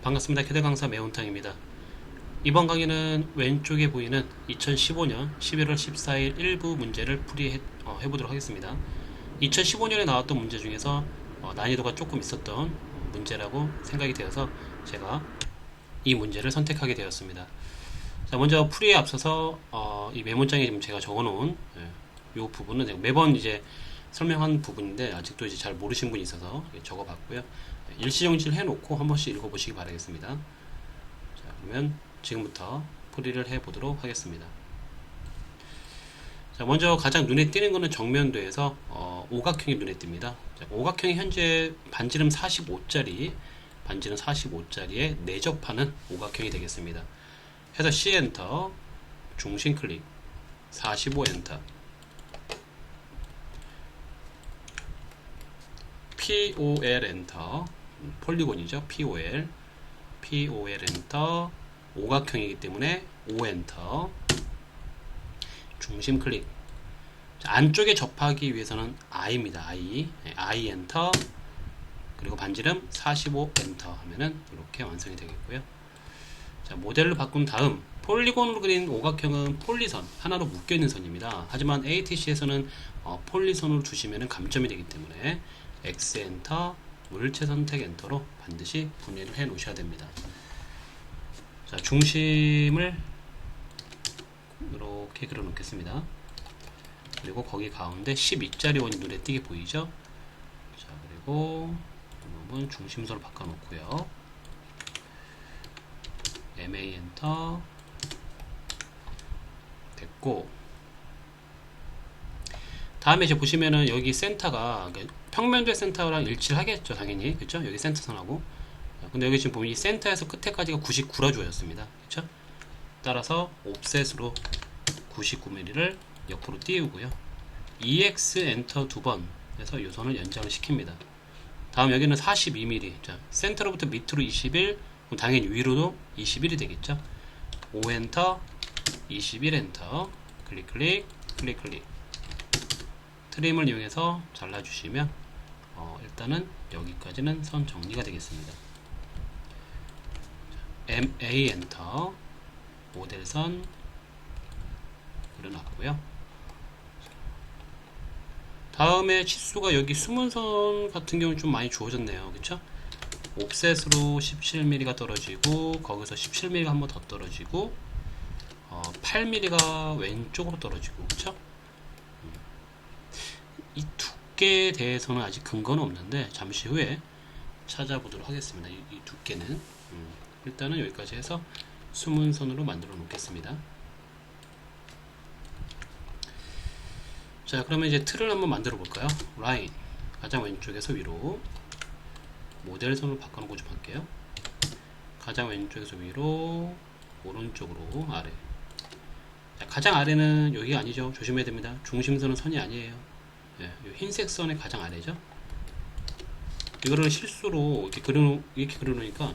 반갑습니다. 캐드 강사 매운탕입니다. 이번 강의는 왼쪽에 보이는 2015년 11월 14일 일부 문제를 해보도록 하겠습니다. 2015년에 나왔던 문제 중에서 난이도가 조금 있었던 문제라고 생각이 되어서 제가 이 문제를 선택하게 되었습니다. 자, 먼저 풀이에 앞서서 이 메모장에 지금 제가 적어놓은 이 부분은 제가 매번 이제 설명한 부분인데 아직도 이제 잘 모르신 분이 있어서 적어봤고요. 일시정지를 해놓고 한 번씩 읽어보시기 바라겠습니다. 자, 그러면 지금부터 풀이를 해보도록 하겠습니다. 자, 먼저 가장 눈에 띄는 것은 정면도에서 오각형이 눈에 띕니다. 자, 오각형이 현재 반지름 45짜리에 내접하는 오각형이 되겠습니다. 해서 C 엔터, 중심 클릭, 45 엔터, POL 엔터, 폴리곤이죠. POL 엔터, 오각형이기 때문에 O 엔터, 중심 클릭. 자, 안쪽에 접하기 위해서는 I입니다. I 엔터, 그리고 반지름 45 엔터 하면은 이렇게 완성이 되겠고요. 자, 모델로 바꾼 다음 폴리곤으로 그린 오각형은 폴리선, 하나로 묶여있는 선입니다. 하지만 ATC에서는 폴리선으로 주시면 감점이 되기 때문에 X 엔터, 물체 선택 엔터로 반드시 분해를 해 놓으셔야 됩니다. 자, 중심을 이렇게 그려 놓겠습니다. 그리고 거기 가운데 12짜리 원이 눈에 띄게 보이죠? 자, 그리고 이놈은 중심선을 바꿔 놓고요. MA 엔터 됐고, 다음에 이제 보시면은 여기 센터가 평면도의 센터랑 일치를 하겠죠, 당연히. 그쵸? 여기 센터선하고. 근데 여기 지금 보면 이 센터에서 끝에까지가 99라 주어졌습니다. 그쵸? 따라서 옵셋으로 99mm를 옆으로 띄우고요. EX 엔터 두 번 해서 이 선을 연장을 시킵니다. 다음 여기는 42mm. 자, 센터로부터 밑으로 21, 그럼 당연히 위로도 21이 되겠죠. O 엔터, 21 엔터, 클릭 클릭, 클릭 클릭. 트림을 이용해서 잘라주시면 일단은 여기까지는 선 정리가 되겠습니다. MA 엔터, 모델선 그려놨고요. 다음에 치수가 여기 숨은선 같은 경우는 좀 많이 주어졌네요. 그쵸? 옵셋으로 17mm가 떨어지고, 거기서 17mm가 한 번 더 떨어지고, 8mm가 왼쪽으로 떨어지고, 그쵸? 이 두께에 대해서는 아직 근거는 없는데 잠시 후에 찾아보도록 하겠습니다. 이 두께는 일단은 여기까지 해서 숨은선으로 만들어 놓겠습니다. 자, 그러면 이제 틀을 한번 만들어 볼까요? 라인, 가장 왼쪽에서 위로, 모델선으로 바꿔놓고 좀 할게요. 가장 왼쪽에서 위로, 오른쪽으로 아래. 자, 가장 아래는 여기가 아니죠. 조심해야 됩니다. 중심선은 선이 아니에요. 네, 흰색 선의 가장 아래죠. 이거를 실수로 이렇게 그려놓으니까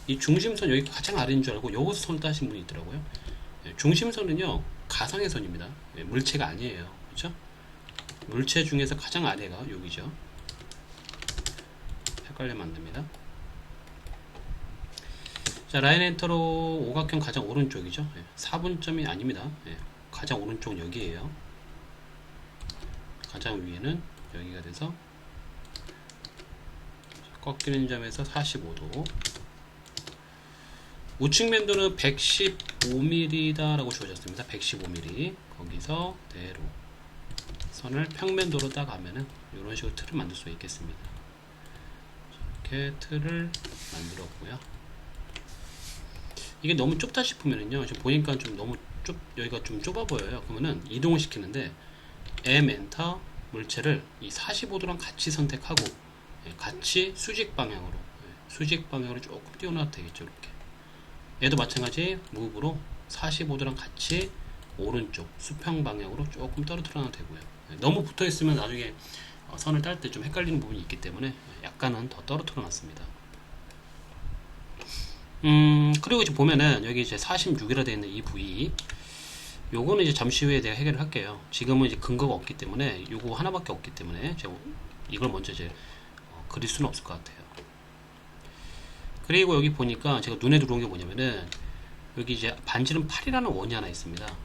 이 중심선 여기 가장 아래인 줄 알고 여기서 선을 따신 분이 있더라고요. 네, 중심선은요 가상의 선입니다. 네, 물체가 아니에요. 그렇죠? 물체 중에서 가장 아래가 여기죠. 헷갈리면 안 됩니다. 자, 라인 엔터로 오각형 가장 오른쪽이죠. 네, 4분점이 아닙니다. 네, 가장 오른쪽은 여기에요. 가장 위에는 여기가 돼서 꺾이는 점에서 45도. 우측 면도는 115mm 라고 주어졌습니다. 115mm. 거기서 대로 선을 평면도로 딱 하면은 이런 식으로 틀을 만들 수 있겠습니다. 이렇게 틀을 만들었고요. 이게 너무 좁다 싶으면은요, 지금 보니까 좀 너무 여기가 좀 좁아 보여요. 그러면은 이동을 시키는데 M 엔터, 물체를 이 45도랑 같이 선택하고 같이 수직 방향으로 조금 띄워놔도 되겠죠. 이렇게 얘도 마찬가지 무브로 45도랑 같이 오른쪽 수평 방향으로 조금 떨어뜨려 놔도 되고요. 너무 붙어 있으면 나중에 선을 딸 때 좀 헷갈리는 부분이 있기 때문에 약간은 더 떨어뜨려 놨습니다. 그리고 이제 보면은 여기 이제 46이라 되어 있는 이 부위, 요거는 이제 잠시 후에 내가 해결을 할게요. 지금은 이제 근거가 없기 때문에, 요거 하나밖에 없기 때문에 제가 이걸 먼저 이제 그릴 수는 없을 것 같아요. 그리고 여기 보니까 제가 눈에 들어온 게 뭐냐면은 여기 이제 반지름 8이라는 원이 하나 있습니다.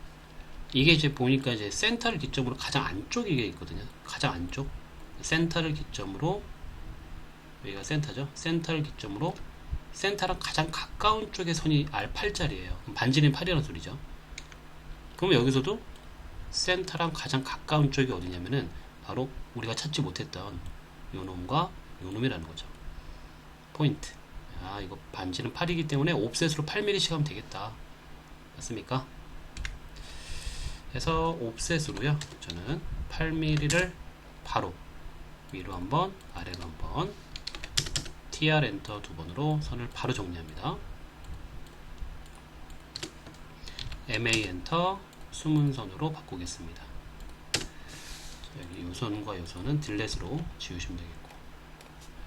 이게 이제 보니까 이제 센터를 기점으로 가장 안쪽에 이게 있거든요. 가장 안쪽. 센터를 기점으로, 여기가 센터죠. 센터를 기점으로 센터랑 가장 가까운 쪽의 선이 R8짜리예요. 반지름 8이라는 소리죠. 그러면 여기서도 센터랑 가장 가까운 쪽이 어디냐면은 바로 우리가 찾지 못했던 요놈과 요놈이라는 거죠. 포인트. 아, 이거 반지름 8이기 때문에 옵셋으로 8mm씩 하면 되겠다. 맞습니까? 그래서 옵셋으로요, 저는 8mm를 바로 위로 한번, 아래로 한번, TR 엔터 두 번으로 선을 바로 정리합니다. MA 엔터 숨은선으로 바꾸겠습니다. 여기 요선과 요선은 딜렛으로 지우시면 되겠고,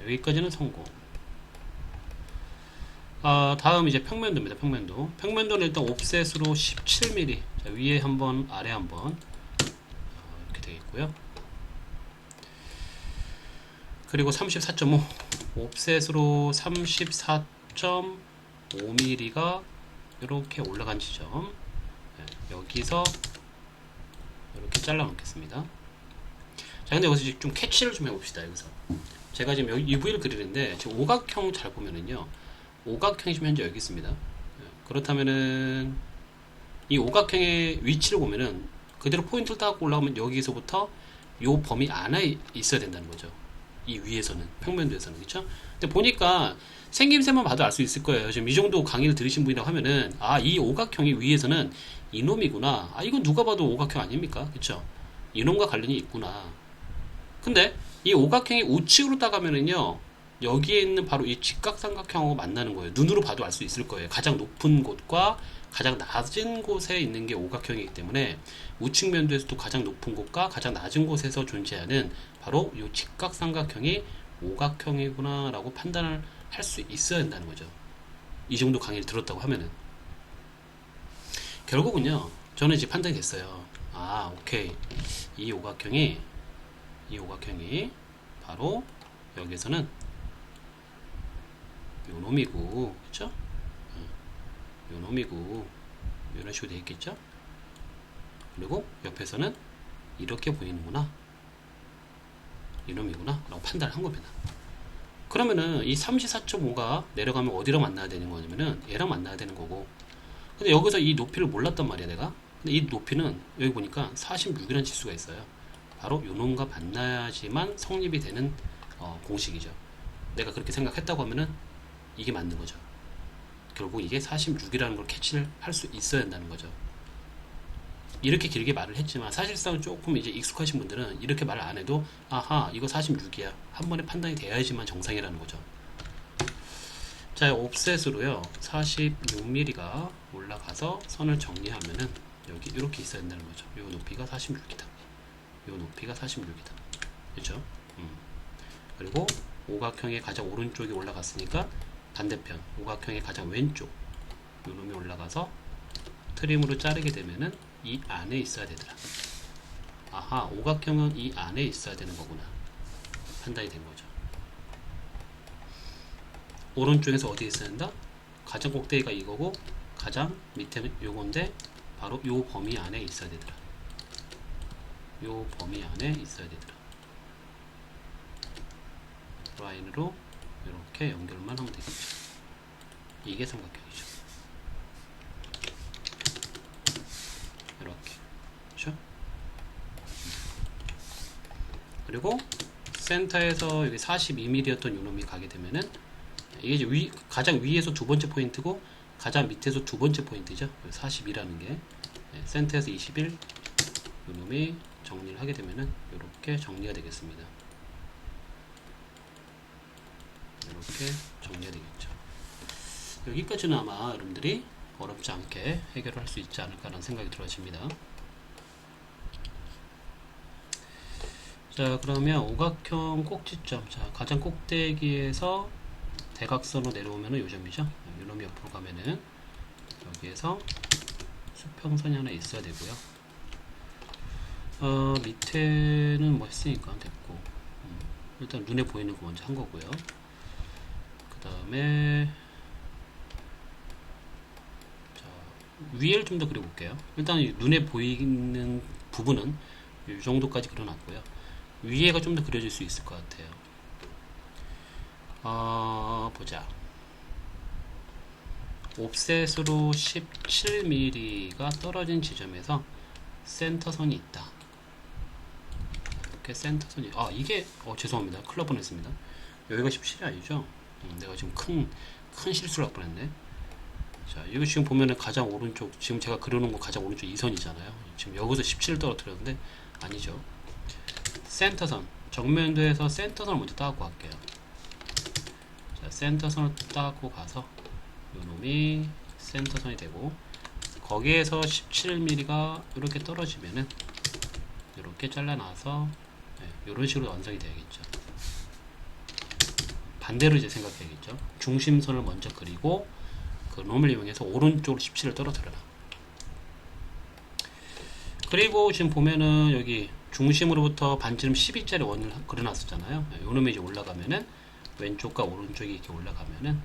여기까지는 성공. 다음 이제 평면도입니다. 평면도는 일단 옵셋으로 17mm, 자, 위에 한번 아래 한번 이렇게 되겠고요. 그리고 34.5 옵셋으로 34.5mm가 이렇게 올라간 지점, 여기서 이렇게 잘라 놓겠습니다. 자, 근데 여기서 좀 캐치를 좀 해봅시다. 여기서 제가 지금 여기 UV를 그리는데 지금 오각형 잘 보면은요, 오각형이 지금 현재 여기 있습니다. 그렇다면은 이 오각형의 위치를 보면은 그대로 포인트를 딱 올라가면 여기서부터 요 범위 안에 있어야 된다는 거죠. 이 위에서는, 평면도에서는. 그렇죠? 근데 보니까 생김새만 봐도 알 수 있을 거예요. 지금 이 정도 강의를 들으신 분이라고 하면은, 아, 이 오각형이 위에서는 이놈이구나. 아, 이건 누가 봐도 오각형 아닙니까? 그렇죠? 이놈과 관련이 있구나. 근데 이 오각형이 우측으로 따가면은요, 여기에 있는 바로 이 직각삼각형하고 만나는 거예요. 눈으로 봐도 알 수 있을 거예요. 가장 높은 곳과 가장 낮은 곳에 있는 게 오각형이기 때문에 우측 면도에서도 가장 높은 곳과 가장 낮은 곳에서 존재하는 바로 이 직각삼각형이 오각형이구나 라고 판단을 할 수 있어야 한다는 거죠. 이 정도 강의를 들었다고 하면은. 결국은요, 저는 이제 판단이 됐어요. 아, 오케이. 이 오각형이 바로 여기서는 요 놈이고, 그쵸? 요 놈이고, 이런 식으로 되어 있겠죠? 그리고 옆에서는 이렇게 보이는구나, 이놈이구나 라고 판단을 한 겁니다. 그러면은 이 34.5가 내려가면 어디랑 만나야 되는 거냐면은 얘랑 만나야 되는 거고, 근데 여기서 이 높이를 몰랐단 말이야 내가. 근데 이 높이는 여기 보니까 46이라는 지수가 있어요. 바로 요놈과 만나야지만 성립이 되는 공식이죠. 내가 그렇게 생각했다고 하면은 이게 맞는 거죠. 결국 이게 46이라는 걸 캐치를 할 수 있어야 한다는 거죠. 이렇게 길게 말을 했지만 사실상 조금 이제 익숙하신 분들은 이렇게 말을 안 해도, 아하, 이거 46이야, 한 번에 판단이 돼야지만 정상이라는 거죠. 자, 옵셋으로요 46mm가 올라가서 선을 정리하면은 여기 이렇게 있어야 된다는 거죠. 요 높이가 46이다, 요 높이가 46이다, 그렇죠? 그리고 오각형의 가장 오른쪽이 올라갔으니까 반대편 오각형의 가장 왼쪽 요 놈이 올라가서 트림으로 자르게 되면은 이 안에 있어야 되더라. 아하, 오각형은 이 안에 있어야 되는 거구나, 판단이 된 거죠. 오른쪽에서 어디에 있어야 된다? 가장 꼭대기가 이거고 가장 밑에는 요건데 바로 요 범위 안에 있어야 되더라. 요 범위 안에 있어야 되더라. 라인으로 이렇게 연결만 하면 되겠죠. 이게 삼각형이죠. 이렇게. 그렇죠? 그리고 센터에서 여기 42mm였던 요놈이 가게 되면은 이게 이제 가장 위에서 두 번째 포인트고 가장 밑에서 두 번째 포인트죠. 42라는 게 센터에서 21 요놈이 정리를 하게 되면은 이렇게 정리가 되겠습니다. 이렇게 정리가 되겠죠. 여기까지는 아마 여러분들이 어렵지 않게 해결을 할 수 있지 않을까라는 생각이 들어집니다. 자, 그러면 오각형 꼭지점, 자, 가장 꼭대기에서 대각선으로 내려오면은 요 점이죠. 요놈이 옆으로 가면은 여기에서 수평선이 하나 있어야 되고요. 밑에는 뭐 했으니까 됐고, 일단 눈에 보이는 거 먼저 한 거고요. 그 다음에 위에를 좀 더 그려볼게요. 일단 눈에 보이는 부분은 이 정도까지 그려놨고요. 위에가 좀 더 그려질 수 있을 것 같아요. 보자. 옵셋으로 17mm가 떨어진 지점에서 센터선이 있다. 이렇게 센터선이, 이게, 죄송합니다. 큰일 날 뻔했습니다. 여기가 17이 아니죠? 내가 지금 큰 실수를 할 뻔했네. 자, 이거 지금 보면은 가장 오른쪽, 지금 제가 그려놓은 거 가장 오른쪽 2선이잖아요. 지금 여기서 17을 떨어뜨렸는데, 아니죠. 센터선, 정면도에서 센터선을 먼저 따고 갈게요. 자, 센터선을 따고 가서, 요 놈이 센터선이 되고, 거기에서 17mm가 이렇게 떨어지면은, 이렇게 잘라놔서, 이런 식으로 완성이 돼야겠죠. 반대로 이제 생각해야겠죠. 중심선을 먼저 그리고, 그 놈을 이용해서 오른쪽으로 17을 떨어뜨려라. 그리고 지금 보면은 여기 중심으로부터 반지름 12짜리 원을 그려놨었잖아요. 요 놈이 이제 올라가면은 왼쪽과 오른쪽이 이렇게 올라가면은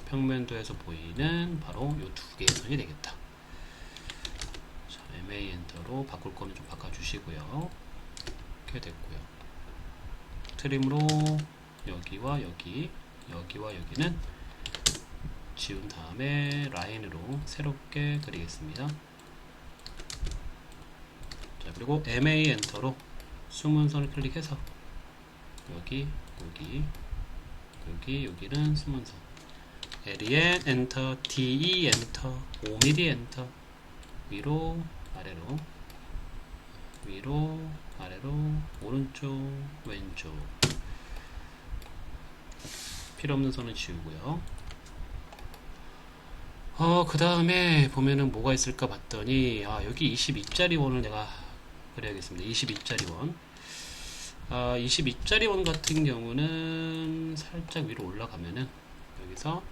평면도에서 보이는 바로 요 두 개의 선이 되겠다. 자, MA 엔터로 바꿀 거는 좀 바꿔주시고요. 이렇게 됐고요. 트림으로 여기와 여기, 여기와 여기는 지운 다음에 라인으로 새롭게 그리겠습니다. 자, 그리고 MA 엔터로 숨은 선을 클릭해서 여기, 여기, 여기, 여기는 숨은 선. LEN 엔터, DE 엔터, 5mm 엔터, 위로, 아래로, 위로, 아래로, 오른쪽, 왼쪽. 필요 없는 선은 지우고요. 그 다음에 보면은 뭐가 있을까 봤더니, 여기 22짜리 원을 내가 그려야겠습니다. 22짜리 원. 22짜리 원 같은 경우는 살짝 위로 올라가면은, 여기서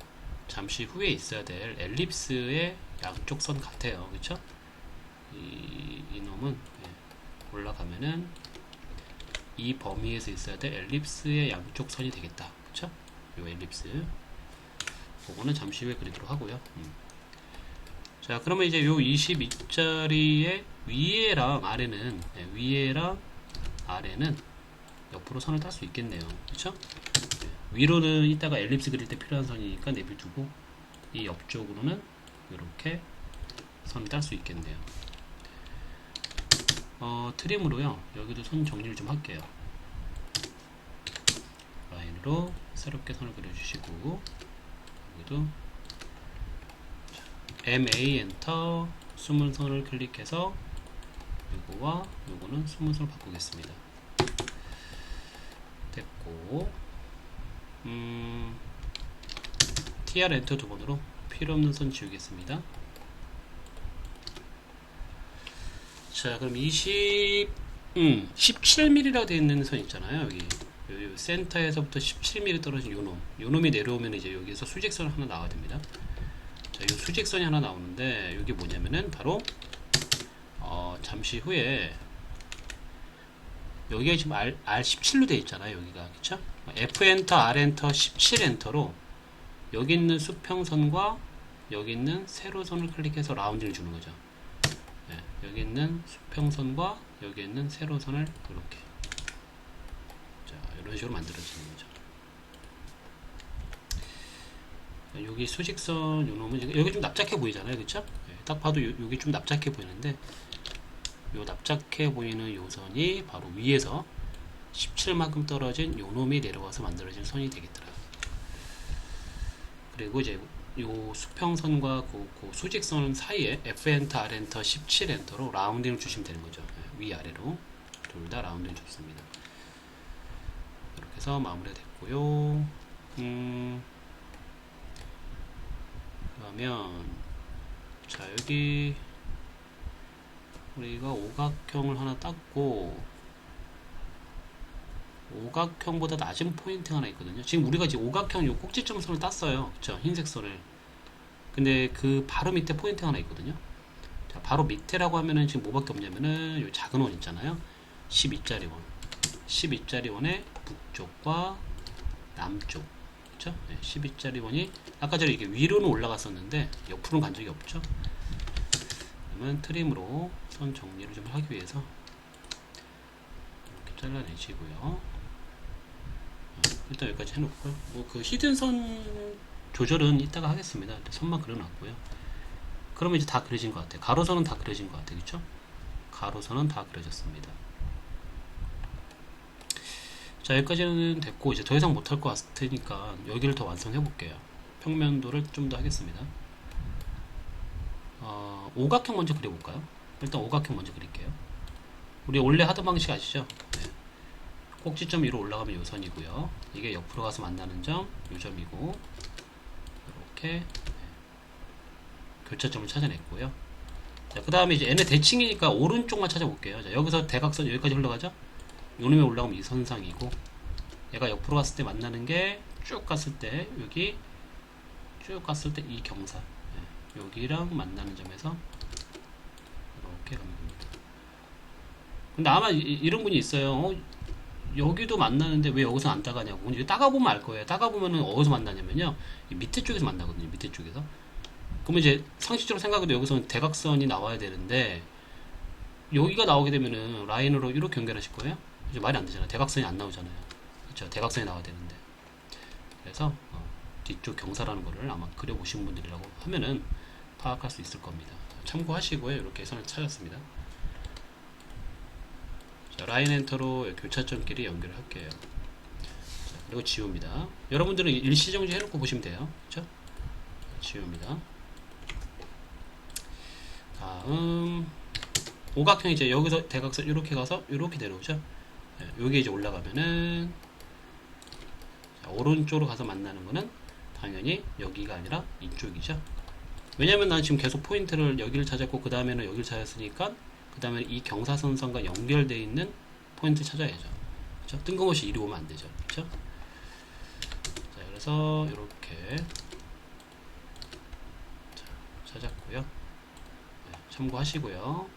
잠시 후에 있어야 될 엘립스의 양쪽 선 같아요. 그쵸? 이 놈은, 올라가면은, 이 범위에서 있어야 될 엘립스의 양쪽 선이 되겠다. 그쵸? 요 엘립스. 그거는 잠시 후에 그리도록 하고요. 자, 그러면 이제 요 22짜리의 위에랑 아래는, 위에랑 아래는 옆으로 선을 딸 수 있겠네요. 그쵸? 위로는 이따가 엘립스 그릴 때 필요한 선이니까 내비두고, 이 옆쪽으로는 이렇게 선을 딸 수 있겠네요. 트림으로요, 여기도 선 정리를 좀 할게요. 라인으로 새롭게 선을 그려주시고, 여기도 MA 엔터, 숨은 선을 클릭해서 요거와 요거는 숨은 선을 바꾸겠습니다. 됐고, TR 엔터 두 번으로 필요 없는 선 지우겠습니다. 자, 그럼 17mm라고 되어 있는 선 있잖아요. 여기 센터에서부터 17mm 떨어진 요 놈이 내려오면 이제 여기서 수직선 하나 나와야 됩니다. 자, 이 수직선이 하나 나오는데 이게 뭐냐면은 바로 잠시 후에 여기가 지금 R17로 되어 있잖아요. 여기가 그쵸? F 엔터, R 엔터, 17 엔터로 여기 있는 수평선과 여기 있는 세로선을 클릭해서 라운딩을 주는 거죠. 여기 있는 수평선과 여기 있는 세로선을 이렇게, 자, 이런 식으로 만들어지는 거죠. 여기 수직선 요놈은 여기 좀 납작해 보이잖아요. 그쵸? 딱 봐도 여기 좀 납작해 보이는데, 요 납작해 보이는 요 선이 바로 위에서 17만큼 떨어진 요 놈이 내려와서 만들어진 선이 되겠더라. 그리고 이제 요 수평선과 그 수직선 사이에 F 엔터, R 엔터, 17 엔터로 라운딩을 주시면 되는 거죠. 위아래로 둘 다 라운딩 좋습니다. 이렇게 해서 마무리가 됐고요. 그러면 자, 여기 우리가 오각형을 하나 땄고, 오각형보다 낮은 포인트 하나 있거든요. 지금 우리가 지금 오각형 요 꼭지점선을 땄어요. 그쵸? 흰색 선을. 근데 그 바로 밑에 포인트 하나 있거든요. 자, 바로 밑에라고 하면은 지금 뭐밖에 없냐면은 요 작은 원 있잖아요. 12짜리 원. 12짜리 원의 북쪽과 남쪽. 그쵸? 12짜리 원이 아까 전에 이게 위로는 올라갔었는데 옆으로는 간 적이 없죠. 그러면 트림으로 선 정리를 좀 하기 위해서 이렇게 잘라내시고요. 일단 여기까지 해놓고요. 뭐 그 히든 선 조절은 이따가 하겠습니다. 선만 그려놨고요. 그러면 이제 다 그려진 것 같아요. 가로선은 다 그려진 것 같아요. 그쵸? 가로선은 다 그려졌습니다. 자, 여기까지는 됐고 이제 더 이상 못할 것 같으니까 여기를 더 완성해 볼게요. 평면도를 좀 더 하겠습니다. 오각형 먼저 그려볼까요? 일단 오각형 먼저 그릴게요. 우리 원래 하던 방식 아시죠? 네. 꼭지점 위로 올라가면 요 선이고요. 이게 옆으로 가서 만나는 점, 요 점이고 이렇게 교차점을 찾아냈고요. 자, 그 다음에 이제 얘네 대칭이니까 오른쪽만 찾아볼게요. 자, 여기서 대각선 여기까지 흘러가죠? 요놈에 올라가면 이 선상이고, 얘가 옆으로 갔을 때 만나는 게 쭉 갔을 때 여기 쭉 갔을 때 이 경사, 여기랑 만나는 점에서 이렇게 가면 됩니다. 근데 아마 이런 분이 있어요. 여기도 만나는데 왜 여기서 안 따가냐고. 이제 따가보면 알 거예요. 따가보면은 어디서 만나냐면요, 이 밑에 쪽에서 만나거든요. 밑에 쪽에서. 그러면 이제 상식적으로 생각해도 여기서는 대각선이 나와야 되는데 여기가 나오게 되면은 라인으로 이렇게 연결하실 거예요. 이제 말이 안 되잖아요. 대각선이 안 나오잖아요. 그렇죠? 대각선이 나와야 되는데. 그래서 뒤쪽 경사라는 거를 아마 그려보신 분들이라고 하면은 파악할 수 있을 겁니다. 참고하시고요. 이렇게 선을 찾았습니다. 자, 라인 엔터로 교차점끼리 연결을 할게요. 자, 그리고 지웁니다. 여러분들은 일시정지 해놓고 보시면 돼요. 그렇죠? 지웁니다. 다음 오각형, 이제 여기서 대각선 이렇게 가서 이렇게 내려오죠. 여기 이제 올라가면은, 자, 오른쪽으로 가서 만나는 거는 당연히 여기가 아니라 이쪽이죠. 왜냐면 난 지금 계속 포인트를 여기를 찾았고 그 다음에는 여기를 찾았으니까 그 다음에 이 경사선상과 연결되어 있는 포인트 찾아야죠. 그렇죠? 뜬금없이 이리 오면 안 되죠. 그렇죠? 자, 그래서 이렇게 찾았고요. 참고하시고요.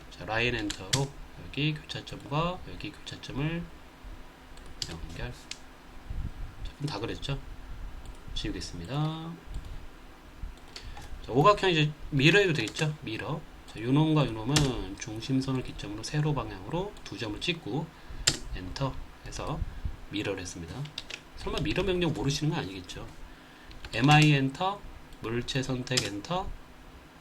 자, 라인 엔터로 여기 교차점과 여기 교차점을 연결. 자, 그럼 다 그랬죠? 지우겠습니다. 자, 오각형 이제 미러 해도 되겠죠? 미러. 자, 요놈과 요놈은 중심선을 기점으로 세로 방향으로 두 점을 찍고 엔터 해서 미러를 했습니다. 설마 미러 명령 모르시는 거 아니겠죠? MI 엔터, 물체 선택 엔터,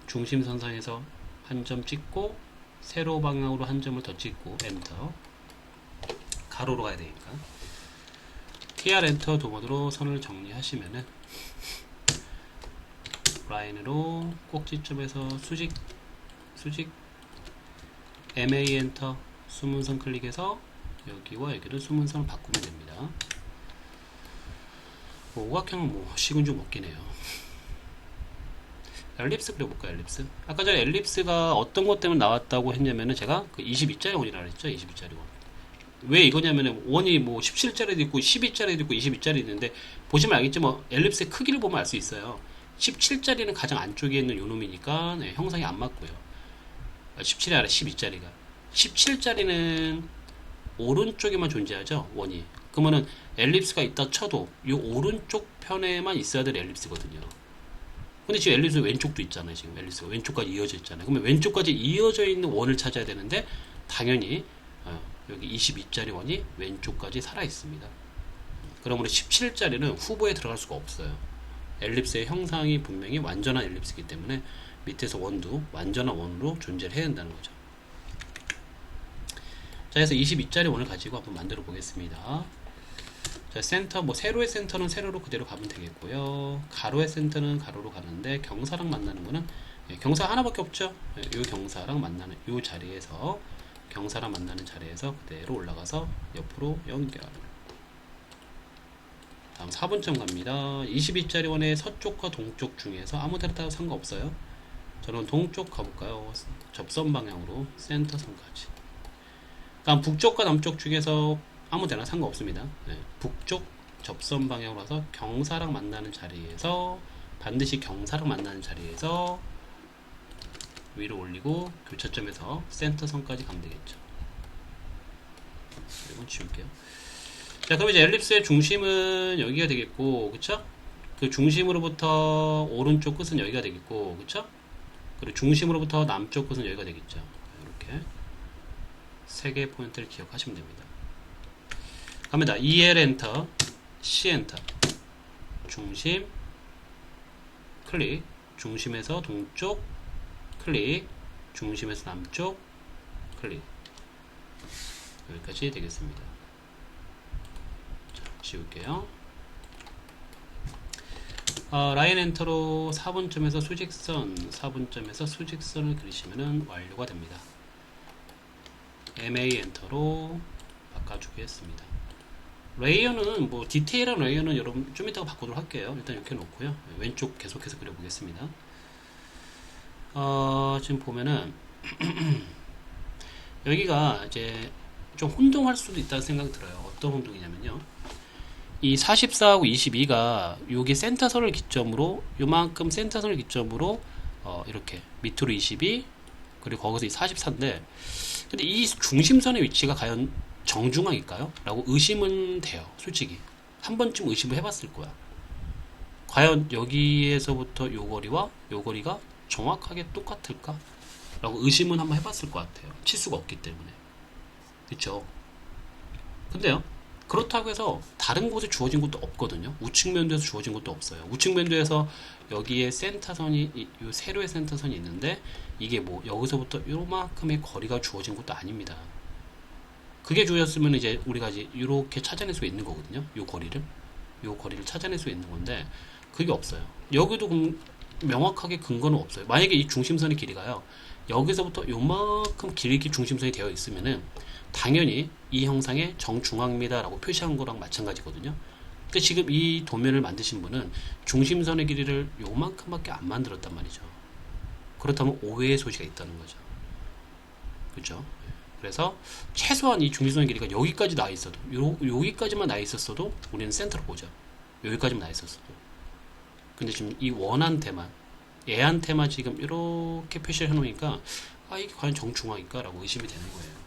중심선상에서 한 점 찍고 세로 방향으로 한 점을 더 찍고 엔터. 가로로 가야 되니까 TR 엔터 두 번으로 선을 정리하시면은 라인으로 꼭지점에서 수직 MA 엔터 수문선 클릭해서 여기와 여기를 수문선을 바꾸면 됩니다. 뭐 오각형은 뭐 식은 죽 먹긴 해요. 엘립스 그려볼까요? 엘립스. 아까 전에 엘립스가 어떤 것 때문에 나왔다고 했냐면은 제가 그 22짜리 원이라고 했죠. 22짜리 원. 왜 이거냐면은 원이 뭐 17짜리도 있고 12짜리도 있고 22짜리 있는데 보시면 알겠지만 엘립스의 크기를 보면 알 수 있어요. 17짜리는 가장 안쪽에 있는 요놈이니까 형상이 안 맞고요. 17이 아니라 12짜리가. 17짜리는 오른쪽에만 존재하죠. 원이. 그러면은 엘립스가 있다 쳐도 이 오른쪽 편에만 있어야 될 엘립스거든요. 근데 지금 엘립스 왼쪽도 있잖아요. 지금 엘립스가 왼쪽까지 이어져 있잖아요. 그러면 왼쪽까지 이어져 있는 원을 찾아야 되는데 당연히 여기 22짜리 원이 왼쪽까지 살아 있습니다. 그러므로 17짜리는 후보에 들어갈 수가 없어요. 엘립스의 형상이 분명히 완전한 엘립스이기 때문에 밑에서 원도 완전한 원으로 존재를 해야 된다는 거죠. 자, 그래서 22짜리 원을 가지고 한번 만들어 보겠습니다. 자, 센터, 뭐 세로의 센터는 세로로 그대로 가면 되겠고요. 가로의 센터는 가로로 가는데 경사랑 만나는 거는 경사 하나밖에 없죠. 이 경사랑 만나는 이 자리에서 경사랑 만나는 자리에서 그대로 올라가서 옆으로 연결. 다음 4분점 갑니다. 22짜리 원의 서쪽과 동쪽 중에서 아무 데나 따라 상관없어요. 저는 동쪽 가볼까요? 접선 방향으로 센터 선까지. 다음 북쪽과 남쪽 중에서 아무 데나 상관없습니다. 북쪽 접선 방향으로 와서 경사랑 만나는 자리에서 반드시 경사랑 만나는 자리에서 위로 올리고 교차점에서 센터 선까지 가면 되겠죠. 이건 지울게요. 자, 그럼 이제 엘립스의 중심은 여기가 되겠고, 그쵸? 그 중심으로부터 오른쪽 끝은 여기가 되겠고, 그쵸? 그리고 중심으로부터 남쪽 끝은 여기가 되겠죠. 이렇게 세 개의 포인트를 기억하시면 됩니다. 갑니다. EL 엔터, C 엔터, 중심, 클릭, 중심에서 동쪽, 클릭, 중심에서 남쪽, 클릭. 여기까지 되겠습니다. 자, 지울게요. 라인 엔터로 4분점에서 수직선, 4분점에서 수직선을 그리시면 완료가 됩니다. MA 엔터로 바꿔주겠습니다. 레이어는 뭐 디테일한 레이어는 여러분 좀 이따가 바꾸도록 할게요. 일단 이렇게 놓고요. 왼쪽 계속해서 그려보겠습니다. 지금 보면은 여기가 이제 좀 혼동할 수도 있다는 생각이 들어요. 어떤 혼동이냐면요. 이 44하고 22가 여기 센터선을 기점으로 요만큼 센터선을 기점으로 이렇게 밑으로 22 그리고 거기서 이 44인데 근데 이 중심선의 위치가 과연 정중앙일까요? 라고 의심은 돼요. 솔직히 한 번쯤 의심을 해봤을 거야. 과연 여기에서부터 요 거리와 요 거리가 정확하게 똑같을까? 라고 의심은 한번 해봤을 것 같아요. 치수가 없기 때문에. 그쵸? 근데요, 그렇다고 해서 다른 곳에 주어진 것도 없거든요. 우측 면도에서 주어진 것도 없어요. 우측 면도에서 여기에 센터선이, 이 세로의 센터선이 있는데 이게 뭐 여기서부터 요만큼의 거리가 주어진 것도 아닙니다. 그게 주어졌으면 이제 우리가 이제 이렇게 찾아낼 수 있는 거거든요. 요 거리를 찾아낼 수 있는 건데 그게 없어요. 여기도 명확하게 근거는 없어요. 만약에 이 중심선의 길이가요, 여기서부터 요만큼 길게 중심선이 되어 있으면은 당연히 이 형상의 정중앙입니다 라고 표시한 거랑 마찬가지거든요. 근데 지금 이 도면을 만드신 분은 중심선의 길이를 요만큼밖에 안 만들었단 말이죠. 그렇다면 오해의 소지가 있다는 거죠. 그죠? 그래서 최소한 이 중심선의 길이가 여기까지 나 있어도 여기까지만 나 있었어도 우리는 센터로 보죠. 여기까지만 나 있었어도. 근데 지금 이 원한테만 얘한테만 지금 이렇게 표시를 해놓으니까 이게 과연 정중앙일까? 라고 의심이 되는 거예요.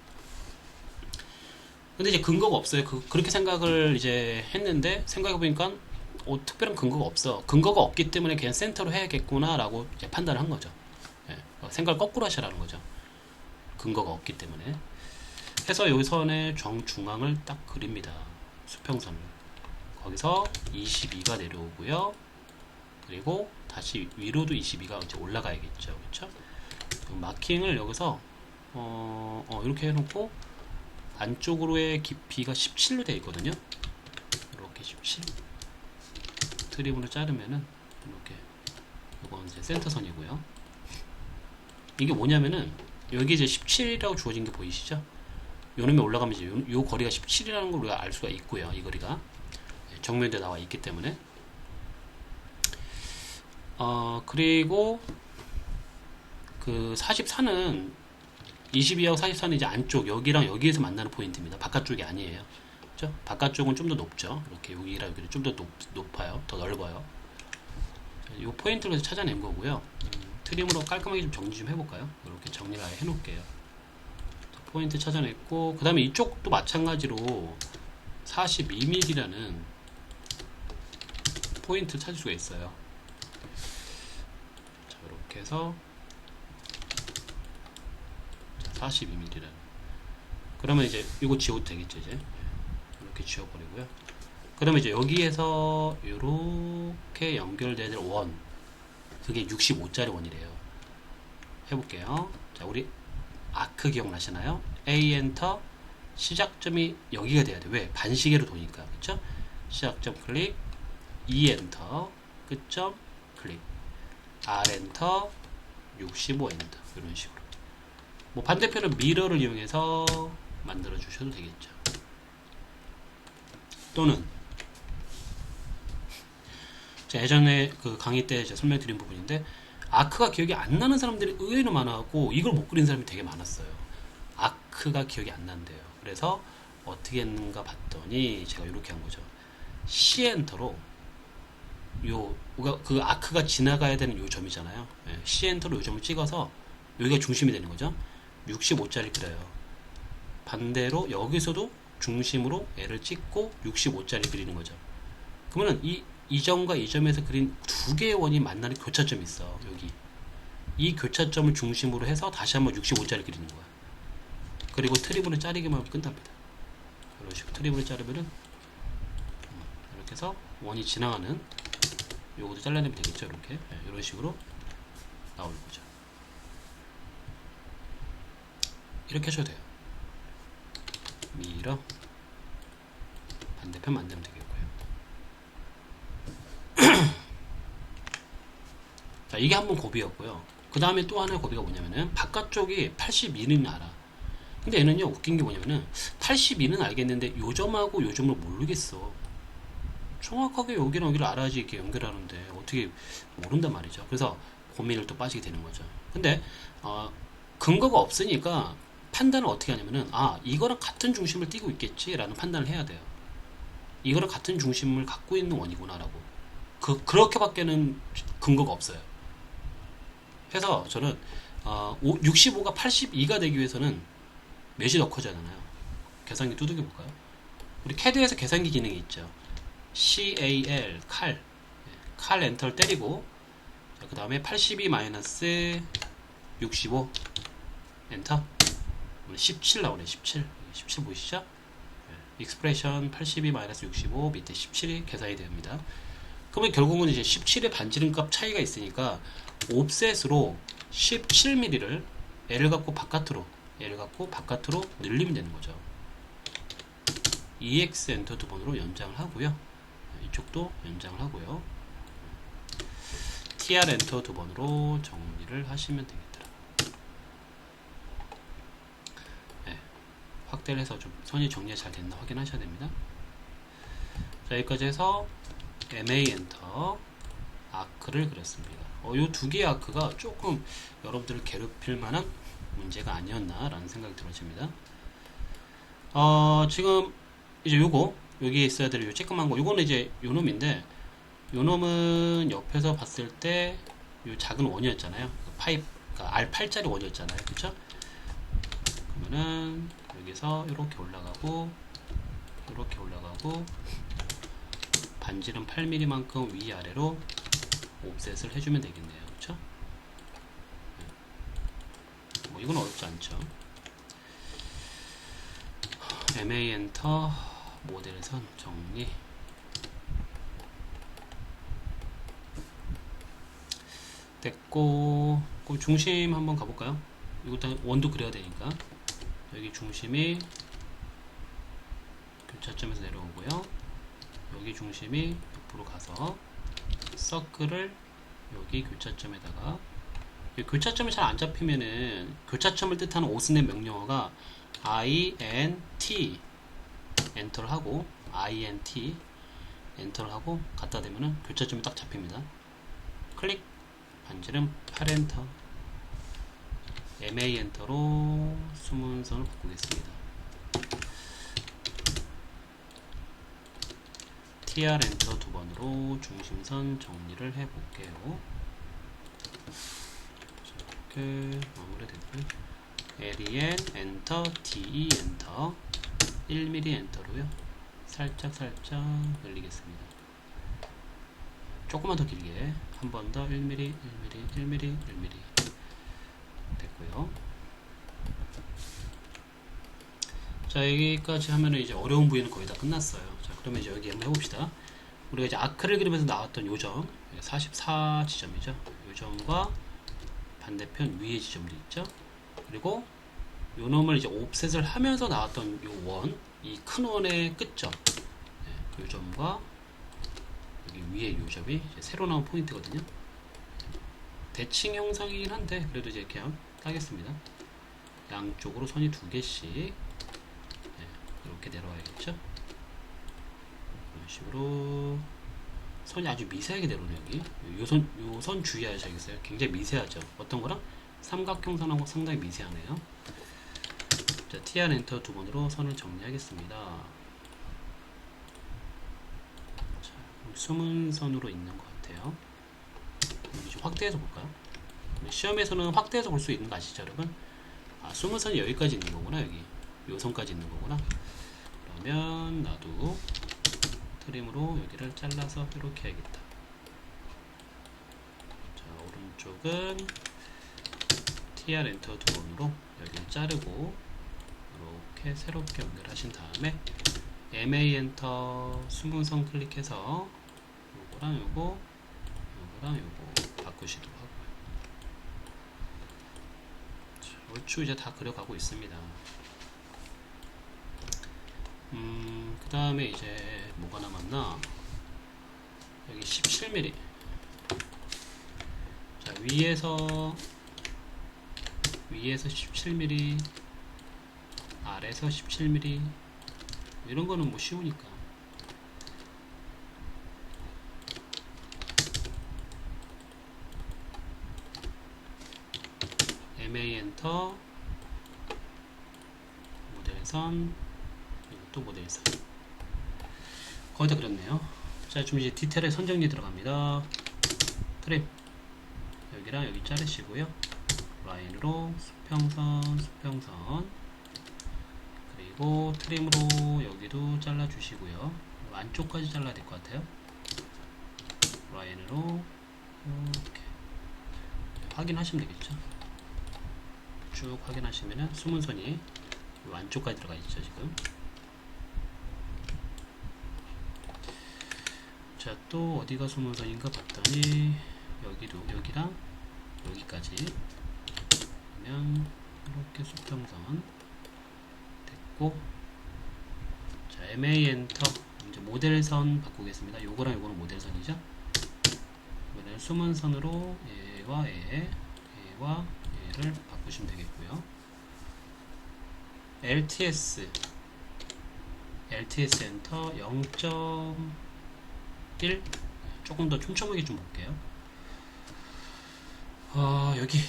근데 이제 근거가 없어요. 그렇게 생각을 이제 했는데 생각해보니까 특별한 근거가 없어. 근거가 없기 때문에 그냥 센터로 해야겠구나 라고 이제 판단을 한 거죠. 예, 생각을 거꾸로 하시라는 거죠. 근거가 없기 때문에. 해서 여기 선의 정중앙을 딱 그립니다. 수평선을. 거기서 22가 내려오고요. 그리고 다시 위로도 22가 이제 올라가야겠죠. 그렇죠? 마킹을 여기서 이렇게 해놓고 안쪽으로의 깊이가 17로 되어 있거든요. 이렇게 17 트림으로 자르면은 이렇게 이건 이제 센터선이고요. 이게 뭐냐면은 여기 이제 17이라고 주어진 게 보이시죠? 요놈에 올라가면 이제 요 거리가 17이라는 걸 우리가 알 수가 있고요. 이 거리가 정면에 나와 있기 때문에. 그리고 그 44는 22하고 44는 이제 안쪽 여기랑 여기에서 만나는 포인트입니다. 바깥쪽이 아니에요. 그렇죠? 바깥쪽은 좀 더 높죠. 이렇게 여기랑 여기는 좀 더 높아요. 더 넓어요. 이 포인트를 찾아낸 거고요. 트림으로 깔끔하게 좀 정리 좀 해볼까요? 이렇게 정리를 아예 해놓을게요. 포인트 찾아냈고 그 다음에 이쪽도 마찬가지로 42mm라는 포인트를 찾을 수가 있어요. 자, 이렇게 해서 42mm라는. 그러면 이제 이거 지워도 되겠죠. 이제 이렇게 지워버리고요. 그러면 이제 여기에서 이렇게 연결되는 원, 그게 65짜리 원이래요. 해볼게요. 자, 우리 아크 기억나시나요? A 엔터, 시작점이 여기가 돼야 돼. 왜? 반시계로 도니까. 그쵸? 시작점 클릭, E 엔터, 끝점 클릭, R 엔터, 65 엔터. 이런 식으로. 뭐 반대편은 미러를 이용해서 만들어 주셔도 되겠죠. 또는 제가 예전에 그 강의 때 제가 설명드린 부분인데, 아크가 기억이 안 나는 사람들이 의외로 많아갖고 이걸 못 그린 사람이 되게 많았어요. 아크가 기억이 안 난대요. 그래서 어떻게 했는가 봤더니 제가 이렇게 한 거죠. C 엔터로 그 아크가 지나가야 되는 요 점이잖아요. C 엔터로 요 점을 찍어서 여기가 중심이 되는 거죠. 65짜리 그려요. 반대로 여기서도 중심으로 L을 찍고 65짜리 그리는 거죠. 그러면은 이 점과 이 점에서 그린 두 개의 원이 만나는 교차점이 있어. 여기 이 교차점을 중심으로 해서 다시 한번 65짜리 그리는 거야. 그리고 트리블을 자르기만 하면 끝납니다. 이런 식으로 트리블을 자르면은 이렇게 해서 원이 지나가는 요것도 잘라내면 되겠죠. 이렇게 이런 식으로 나올 거죠. 이렇게 하셔도 돼요. 밀어 반대편 만들면 되겠고요. 자, 이게 한번 고비였고요. 그 다음에 또 하나의 고비가 뭐냐면은 바깥쪽이 82는 알아. 근데 얘는요 웃긴 게 뭐냐면은 82는 알겠는데 요 점하고 요 점을 모르겠어. 정확하게 여기랑 여기를 알아야지 이렇게 연결하는데 어떻게 모른단 말이죠. 그래서 고민을 또 빠지게 되는 거죠. 근데 근거가 없으니까 판단을 어떻게 하냐면은 이거랑 같은 중심을 띄고 있겠지 라는 판단을 해야 돼요. 이거랑 같은 중심을 갖고 있는 원이구나 라고. 그렇게 밖에는 근거가 없어요. 그래서 저는 65가 82가 되기 위해서는 몇이 더 커져야 하나요? 계산기 두들겨 볼까요? 우리 CAD에서 계산기 기능이 있죠. CAL 칼 엔터를 때리고 그 다음에 82 마이너스 65 엔터 17 나오네. 17 보이시죠? 익스프레션 82 마이너스 65 밑에 17이 계산이 됩니다. 그러면 결국은 이제 17의 반지름값 차이가 있으니까 옵셋으로 17mm를 L을 갖고 바깥으로 늘리면 되는 거죠. EX 엔터 두 번으로 연장을 하고요. 이쪽도 연장을 하고요. TR 엔터 두 번으로 정리를 하시면 되겠더라. 네, 확대를 해서 좀 선이 정리가 잘 됐나 확인하셔야 됩니다. 자, 여기까지 해서 MA 엔터 아크를 그렸습니다. 이 두 개의 아크가 조금 여러분들을 괴롭힐 만한 문제가 아니었나 라는 생각이 들어집니다. 지금 이제 여기에 있어야 될 요 쬐끄만 거, 요거는 이제 요 놈인데, 요 놈은 옆에서 봤을 때 요 작은 원이었잖아요. 파이프, 그러니까 R8짜리 원이었잖아요. 그쵸? 그러면은 여기서 이렇게 올라가고 반지름 8mm만큼 위아래로 옵셋을 해주면 되겠네요. 그쵸? 뭐 이건 어렵지 않죠. MA 엔터 모델선 정리. 됐고, 그럼 중심 한번 가볼까요? 이거 일단 원도 그려야 되니까. 여기 중심이 교차점에서 내려오고요. 여기 중심이 옆으로 가서 서클을 여기 교차점에다가, 교차점이 잘 안 잡히면은 교차점을 뜻하는 오스넷 명령어가 INT 엔터를 하고 INT 엔터를 하고 갖다 대면은 교차점이 딱 잡힙니다. 클릭 반지름 8엔터 MA 엔터로 숨은 선을 바꾸겠습니다. TR 엔터 두 번으로 중심선 정리를 해볼게요. 이렇게 마무리됐고요. LEN 엔터, DE 엔터, 1mm 엔터로요. 살짝 늘리겠습니다. 조금만 더 길게 한 번 더 1mm 됐고요. 자, 여기까지 하면은 이제 어려운 부위는 거의 다 끝났어요. 자, 그러면 이제 여기 한번 해봅시다. 우리가 이제 아크를 그리면서 나왔던 요점 44 지점이죠. 요점과 반대편 위에 지점도 있죠. 그리고 요 놈을 이제 옵셋을 하면서 나왔던 요 원, 이 큰 원의 끝점, 요점과 여기 위에 요점이 이제 새로 나온 포인트거든요. 대칭 형상이긴 한데 그래도 이제 그냥 따겠습니다. 양쪽으로 선이 두 개씩 이렇게 내려와야겠죠. 이런 식으로 선이 아주 미세하게 내려오네요. 여기 요 선 주의하셔야겠어요. 굉장히 미세하죠. 어떤 거랑 삼각형선하고 상당히 미세하네요. 자, TR 엔터 두 번으로 선을 정리하겠습니다. 자, 숨은 선으로 있는 것 같아요. 좀 확대해서 볼까요? 시험에서는 확대해서 볼 수 있는 거 아시죠, 여러분? 숨은 선이 여기까지 있는 거구나. 여기 요 선까지 있는 거구나. 그러면 나도 트림으로 여기를 잘라서 이렇게 해야겠다. 자, 오른쪽은 TR 엔터 두 번으로 여기를 자르고 이렇게 새롭게 연결하신 다음에 MA 엔터 수문선 클릭해서 요거랑 요거, 요거랑 요거 바꾸시도록 하고요. 자, 얼추 이제 다 그려가고 있습니다. 그 다음에 이제 뭐가 남았나? 여기 17mm. 자, 위에서 17mm, 아래에서 17mm. 이런 거는 뭐 쉬우니까. MA 엔터, 모델선, 또 모델선. 거의 다 그렸네요. 자, 좀 이제 디테일에 선정리 들어갑니다. 트림. 여기랑 여기 자르시고요. 라인으로 수평선, 수평선. 그리고 트림으로 여기도 잘라주시고요. 안쪽까지 잘라야 될 것 같아요. 라인으로 이렇게 확인하시면 되겠죠. 쭉 확인하시면은 수문선이 안쪽까지 들어가 있죠, 지금. 자, 또 어디가 수문선인가 봤더니 여기도, 여기랑 여기까지. 그러면 이렇게 수평선 됐고, 자, MA 엔터 이제 모델선 바꾸겠습니다. 요거랑 요거는 모델선이죠. 이번에는 수문선으로 얘와 얘와 얘를 바꾸시면 되겠고요. LTS 엔터 0.1 조금 더 촘촘하게 좀 볼게요. 여기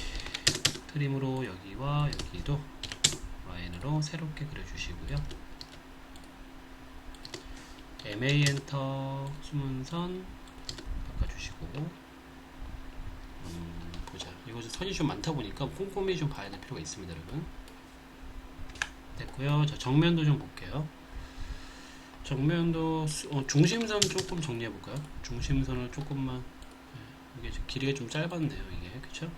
트림으로 여기와 여기도 라인으로 새롭게 그려주시고요. MA 엔터 수문선 바꿔주시고, 보자. 이거 선이 좀 많다 보니까 꼼꼼히 좀 봐야 될 필요가 있습니다, 여러분. 됐고요. 자, 정면도 좀 볼게요. 정면도 중심선 조금 정리해 볼까요? 중심선을 조금만, 이게 길이가 좀 짧았네요, 이게. 그쵸?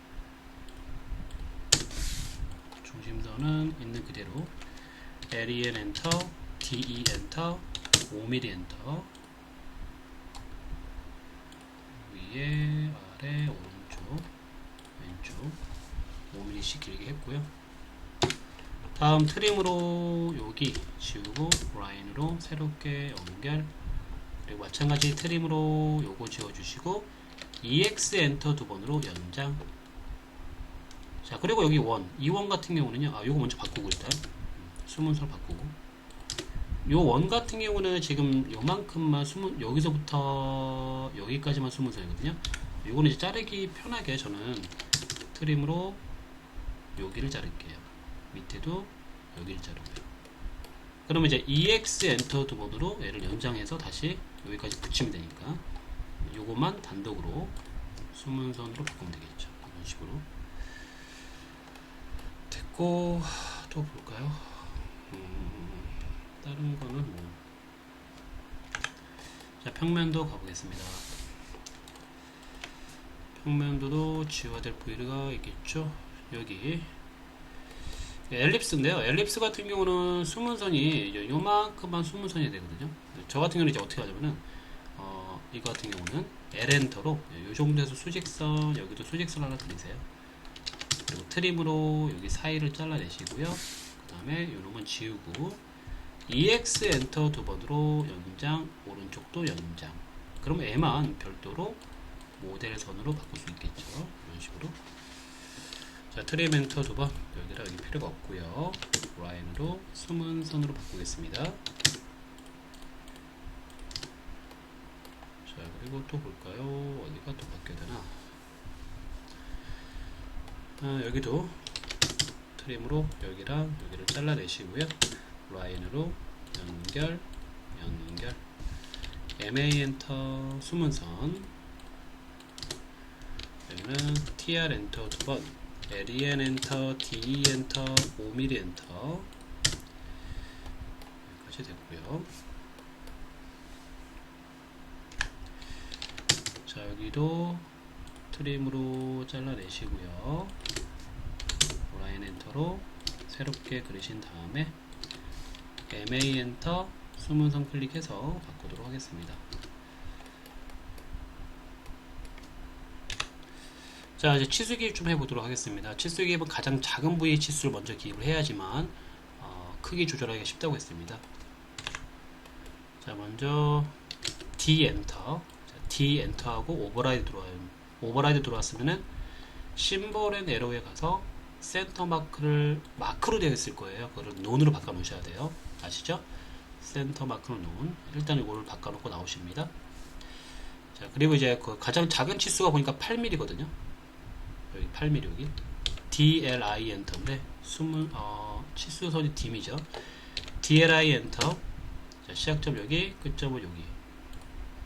중심선은 있는 그대로 LEN 엔터, DE 엔터, 5mm 엔터, 위에, 아래, 오른쪽, 왼쪽 5mm씩 길게 했고요. 다음 트림으로 여기 지우고 라인으로 새롭게 연결, 그리고 마찬가지 트림으로 요거 지워주시고 EX 엔터 두 번으로 연장. 자, 그리고 여기 원, 이 원 같은 경우는요, 요거 먼저 바꾸고 일단 수문선 바꾸고, 요 원 같은 경우는 지금 요만큼만 여기서부터 여기까지만 수문선이거든요. 요거는 이제 자르기 편하게 저는 트림으로 여기를 자를게요. 밑에도 여기를 자르고요. 그러면 이제 EX 엔터 두 번으로 얘를 연장해서 다시 여기까지 붙이면 되니까 요것만 단독으로 수문선으로 바꾸면 되겠죠. 이런 식으로 됐고, 또 볼까요? 다른 거는 뭐, 자, 평면도 가보겠습니다. 평면도도 지워야 될 부위가 있겠죠. 여기 엘립스인데요. 엘립스 같은 경우는 수문선이 요만큼만 수문선이 되거든요. 저 같은 경우는 이제 어떻게 하냐면은 이거 같은 경우는 L엔터로 요 정도에서 수직선, 여기도 수직선 하나 그리세요. 그리고 트림으로 여기 사이를 잘라내시고요. 그 다음에 요놈은 지우고 EX 엔터 두 번으로 연장, 오른쪽도 연장. 그럼 얘만 별도로 모델선으로 바꿀 수 있겠죠. 이런 식으로. 자, 트림 엔터 두 번, 여기랑 여기 필요가 없고요. 라인으로 수문선으로 바꾸겠습니다. 자, 그리고 또 볼까요? 어디가 또 바뀌어야 되나? 여기도 트림으로 여기랑 여기를 잘라내시고요. 라인으로 연결, MA 엔터 수문선, 여기는 TR 엔터 두 번, LEN 엔터, DE 엔터, 5mm 엔터, 여기까지 해제됐고요. 자, 여기도 트림으로 잘라내시고요. 라인 엔터로 새롭게 그리신 다음에 MA 엔터 숨은 선 클릭해서 바꾸도록 하겠습니다. 자, 이제 치수 기입 좀 해보도록 하겠습니다. 치수 기입은 가장 작은 부위의 치수를 먼저 기입을 해야지만 크기 조절하기가 쉽다고 했습니다. 자, 먼저 D 엔터, D 엔터하고 오버라이드 들어와요. 오버라이드 들어왔으면은 심볼 앤 에러에 가서 센터 마크로 되어 있을 거예요. 그걸 논으로 바꿔 놓으셔야 돼요. 아시죠? 센터 마크로 논. 일단 이거를 바꿔 놓고 나오십니다. 자, 그리고 이제 그 가장 작은 치수가 보니까 8mm거든요. 여기 8mm 여기 DLI 엔터인데 치수선이 D이죠. DLI 엔터. 자, 시작점 여기, 끝점은 여기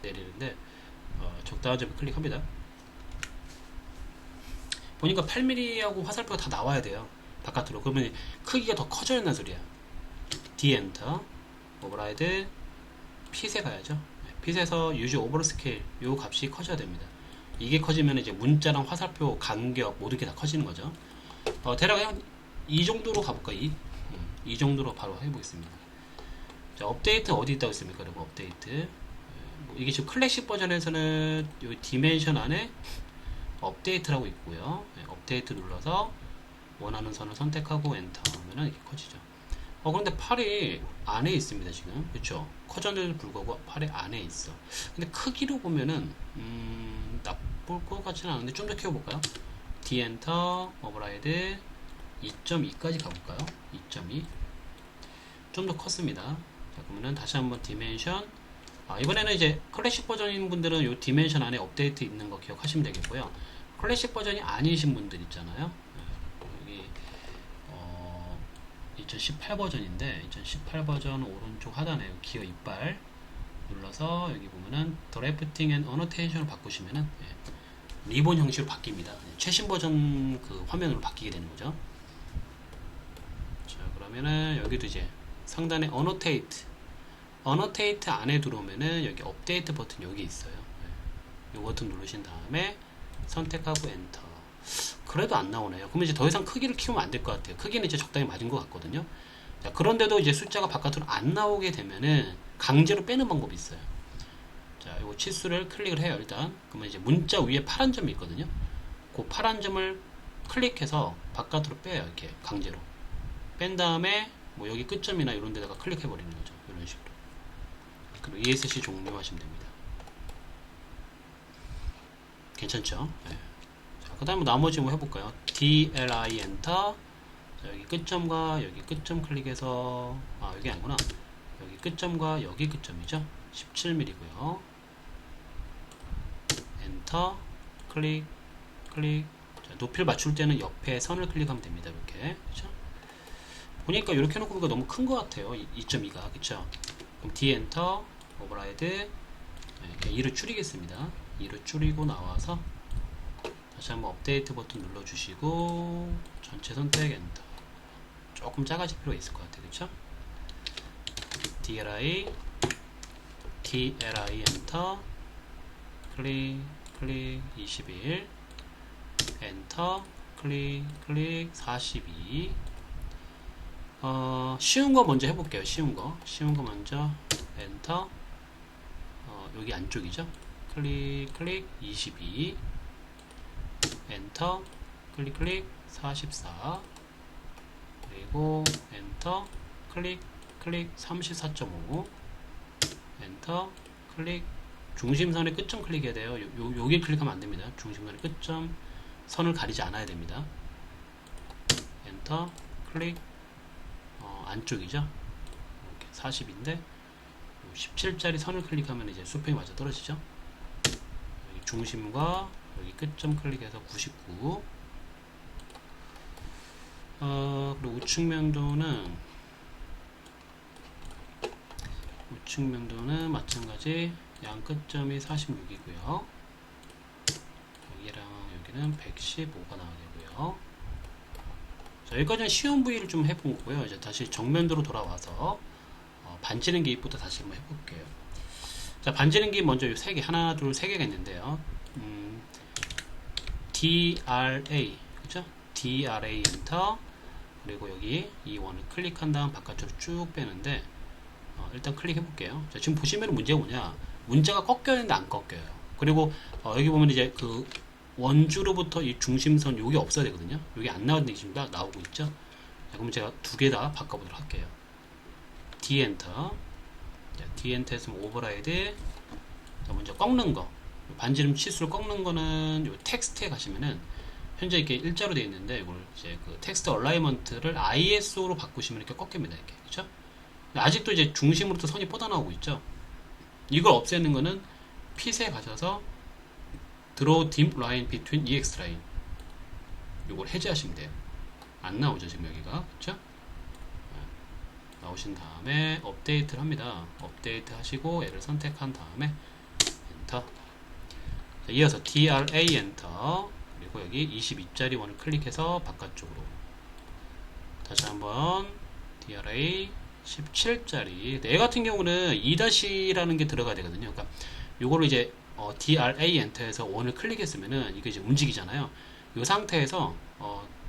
내리는데 적당한 점을 클릭합니다. 보니까 8mm하고 화살표가 다 나와야 돼요. 바깥으로. 그러면 크기가 더 커져야 한다는 소리야. D 엔터, 오버라이드, 핏에 가야죠. 핏에서 유지 오버로 스케일 요 값이 커져야 됩니다. 이게 커지면 이제 문자랑 화살표 간격 모든 게 다 커지는 거죠. 대략 그냥 이 정도로 가볼까? 이 정도로 바로 해보겠습니다. 자, 업데이트 어디 있다고 있습니까? 여러분, 업데이트. 이게 지금 클래식 버전에서는 이 디멘션 안에 업데이트라고 있고요. 업데이트 눌러서 원하는 선을 선택하고 엔터 하면은 이렇게 커지죠. 그런데 팔이 안에 있습니다, 지금. 그쵸? 커졌는데도 불구하고 팔이 안에 있어. 근데 크기로 보면은, 나쁠 것 같지는 않은데 좀 더 키워볼까요? D 엔터, 오버라이드, 2.2까지 가볼까요? 2.2. 좀 더 컸습니다. 자, 그러면은 다시 한번 디멘션. 이번에는 이제 클래식 버전인 분들은 이 디멘션 안에 업데이트 있는 거 기억하시면 되겠고요. 클래식 버전이 아니신 분들 있잖아요. 여기 2018 버전인데 2018 버전 오른쪽 하단에 기어 이빨 눌러서 여기 보면은 드래프팅 앤 어노테이션을 바꾸시면은 리본 형식으로 바뀝니다. 최신 버전 그 화면으로 바뀌게 되는 거죠. 자, 그러면은 여기도 이제 상단에 어노테이트 안에 들어오면은 여기 업데이트 버튼 여기 있어요. 이 버튼 누르신 다음에 선택하고 엔터. 그래도 안 나오네요. 그러면 이제 더 이상 크기를 키우면 안 될 것 같아요. 크기는 이제 적당히 맞은 것 같거든요. 자, 그런데도 이제 숫자가 바깥으로 안 나오게 되면은 강제로 빼는 방법이 있어요. 자, 이 치수를 클릭을 해요, 일단. 그러면 이제 문자 위에 파란 점이 있거든요. 그 파란 점을 클릭해서 바깥으로 빼요, 이렇게 강제로. 뺀 다음에 뭐 여기 끝점이나 이런 데다가 클릭해 버리는 거죠. 이런 식으로. 그리고 ESC 종료하시면 됩니다. 괜찮죠? 네. 자, 그 다음에 나머지 뭐 해볼까요? DLI 엔터. 자, 여기 끝점과 여기 끝점 클릭해서 여기 아니구나. 여기 끝점과 여기 끝점이죠. 17mm고요. 엔터 클릭. 자, 높이를 맞출 때는 옆에 선을 클릭하면 됩니다. 이렇게. 그렇죠? 보니까 이렇게 해놓고 보니까 너무 큰 것 같아요. 2.2가. 그쵸? 그럼 D 엔터, 오버라이드, 2를 줄이겠습니다. 2를 줄이고 나와서 다시 한번 업데이트 버튼 눌러주시고 전체 선택 엔터. 조금 작아질 필요가 있을 것 같아요. 그쵸? DLI 엔터, 클릭 21, 엔터, 클릭 42. 쉬운 거 먼저 해볼게요. 쉬운 거 먼저 엔터. 여기 안쪽이죠. 클릭 22, 엔터, 클릭 44, 그리고 엔터, 클릭 34.5, 엔터, 클릭. 중심선의 끝점 클릭해야 돼요. 여기 클릭하면 안 됩니다. 중심선의 끝점 선을 가리지 않아야 됩니다. 엔터, 클릭. 안쪽이죠. 이렇게 40인데 17짜리 선을 클릭하면 이제 수평이 맞아 떨어지죠. 여기 중심과 여기 끝점 클릭해서 99. 그리고 우측 명도는 마찬가지 양 끝점이 46이고요. 여기랑 여기는 115가 나오고요. 자, 여기까지는 쉬운 부위를 좀 해본 거고요. 이제 다시 정면도로 돌아와서 반지름 기입부터 다시 한번 해볼게요. 자, 반지름 기입 먼저 이 세 개, 하나, 둘, 세 개가 있는데요. DRA, 그죠? DRA 엔터. 그리고 여기 이 원을 클릭한 다음 바깥으로 쭉 빼는데, 일단 클릭해 볼게요. 자, 지금 보시면 문제가 뭐냐? 문자가 꺾여 있는데 안 꺾여요. 그리고 여기 보면 이제 그 원주로부터 이 중심선 요게 없어야 되거든요. 요게 안 나오는데 지금 나오고 있죠? 자, 그러면 제가 두 개 다 바꿔보도록 할게요. D 엔터. 자, D 엔터 했으면 오버라이드. 자, 먼저 꺾는 거. 반지름 치수를 꺾는 거는 요 텍스트에 가시면은 현재 이렇게 일자로 되어 있는데 이걸 이제 그 텍스트 얼라이먼트를 ISO로 바꾸시면 이렇게 꺾입니다. 이렇게. 그죠? 아직도 이제 중심으로부터 선이 뻗어나오고 있죠? 이걸 없애는 거는 핏에 가셔서 Draw Dim Line Between EX Line. 요걸 해제하시면 돼요. 안 나오죠, 지금 여기가. 그쵸? 나오신 다음에 업데이트를 합니다. 업데이트 하시고 얘를 선택한 다음에 엔터. 자, 이어서 DRA 엔터. 그리고 여기 22짜리 원을 클릭해서 바깥쪽으로. 다시 한번 DRA 17짜리. 얘 같은 경우는 2-라는 게 들어가야 되거든요. 그러니까 요거를 이제 DRA 엔터에서 원을 클릭했으면은 이게 이제 움직이잖아요. 이 상태에서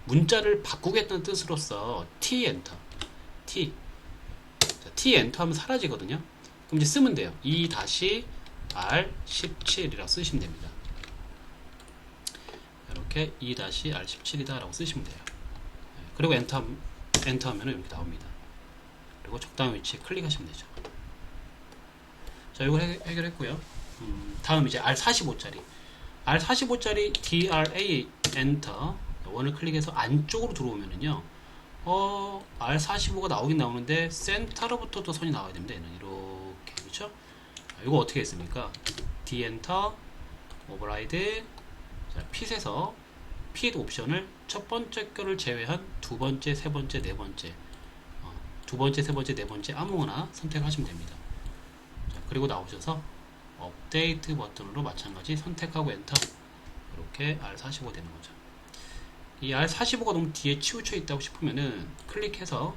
문자를 바꾸겠다는 뜻으로서 T 엔터. T. 자, T 엔터 하면 사라지거든요. 그럼 이제 쓰면 돼요. 2-R17이라고 쓰시면 됩니다. 이렇게 2-R17이다 라고 쓰시면 돼요. 그리고 엔터 하면은 이렇게 나옵니다. 그리고 적당한 위치에 클릭하시면 되죠. 자, 이걸 해결했고요. 다음 이제 R45짜리. R45짜리 DRA 엔터 원을 클릭해서 안쪽으로 들어오면은요. R45가 나오긴 나오는데 센터로부터도 선이 나와야 됩니다. 얘는 이렇게. 그렇죠? 이거 어떻게 했습니까? D 엔터 오버라이드. 자, 핏에서 핏 옵션을 첫 번째 거를 제외한 두 번째, 세 번째, 네 번째. 두 번째, 세 번째, 네 번째 아무거나 선택하시면 됩니다. 자, 그리고 나오셔서 업데이트 버튼으로 마찬가지 선택하고 엔터. 이렇게 R45 되는 거죠. 이 R45가 너무 뒤에 치우쳐 있다고 싶으면은 클릭해서